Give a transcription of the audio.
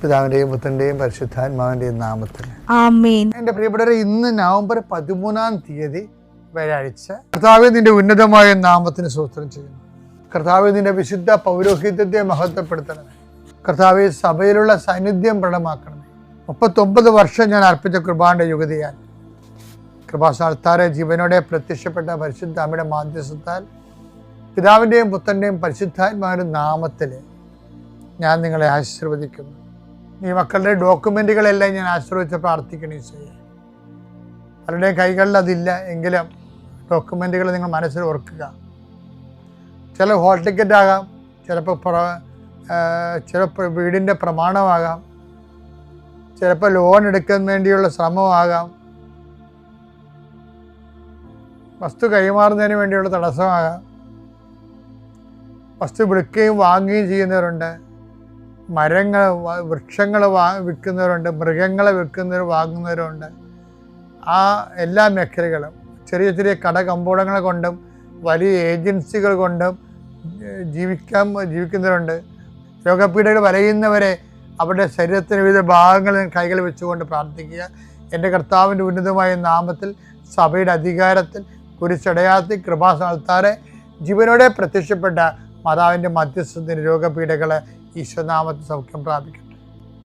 പിതാവിൻ്റെയും പുത്രൻ്റെയും പരിശുദ്ധാത്മാവിൻ്റെയും നാമത്തിൽ ആമേൻ. എൻ്റെ പ്രിയപ്പെട്ടവരെ, ഇന്ന് നവംബർ 13 വ്യാഴാഴ്ച. കർത്താവേ, നിന്റെ ഉന്നതമായ നാമത്തിന് സ്തോത്രം ചെയ്യുന്നു. കർത്താവേ, നിന്റെ വിശുദ്ധ പൗരോഹിത്യത്തെ മഹത്വപ്പെടുത്തണമേ. കർത്താവേ, സഭയിലുള്ള സാന്നിധ്യം പ്രകടമാക്കണമേ. 39 വർഷം ഞാൻ അർപ്പിച്ച കൃപാന്റെ യുഗതിയാൽ കൃപാസ്ഥാനത്താറെ ജീവനോടെ പ്രത്യക്ഷപ്പെട്ട പരിശുദ്ധ അമ്മയുടെ മാധ്യസ്ഥത്താൽ പിതാവിൻ്റെയും പുത്രൻ്റെയും പരിശുദ്ധാത്മാവിൻ്റെ നാമത്തിൽ ഞാൻ നിങ്ങളെ ആശീർവദിക്കുന്നു. ഈ മക്കളുടെ ഡോക്യുമെൻറ്റുകളെല്ലാം ഞാൻ ആശ്രയിച്ച് പ്രാർത്ഥിക്കണേ ചെയ്യേ. പലരുടെയും കൈകളിൽ അതില്ല എങ്കിലും ഡോക്യുമെൻറ്റുകൾ നിങ്ങൾ മനസ്സിൽ ഓർക്കുക. ചില ഹോൾ ടിക്കറ്റ് ആകാം, ചിലപ്പോൾ വീടിൻ്റെ പ്രമാണമാകാം, ചിലപ്പോൾ ലോൺ എടുക്കാൻ വേണ്ടിയുള്ള ശ്രമമാകാം, വസ്തു കൈമാറുന്നതിന് വേണ്ടിയുള്ള തടസ്സമാകാം. വസ്തു വിൽക്കുകയും വാങ്ങുകയും ചെയ്യുന്നവരുണ്ട്. വൃക്ഷങ്ങൾ വിൽക്കുന്നവരുണ്ട്, മൃഗങ്ങളെ വാങ്ങുന്നവരുണ്ട്. ആ എല്ലാ മേഖലകളും ചെറിയ ചെറിയ കമ്പൗണ്ടങ്ങൾ കൊണ്ടും വലിയ ഏജൻസികൾ കൊണ്ടും ജീവിക്കുന്നവരുണ്ട്. രോഗപീഠകൾ വലയുന്നവരെ അവരുടെ ശരീരത്തിന് വിവിധ ഭാഗങ്ങൾ കൈകൾ വെച്ചുകൊണ്ട് പ്രാർത്ഥിക്കുക. എൻ്റെ കർത്താവിൻ്റെ ഉന്നതമായ നാമത്തിൽ സഭയുടെ അധികാരത്തിൽ കുരിശടയാത്തി കൃപാസ്ഥാനത്താറെ ജീവനോടെ പ്രത്യക്ഷപ്പെട്ട മാതാവിൻ്റെ മധ്യസ്ഥത്തിന് രോഗപീഠകളെ ഈശ്വരനാമത്തിൽ സൗഖ്യം പ്രാപിക്കും.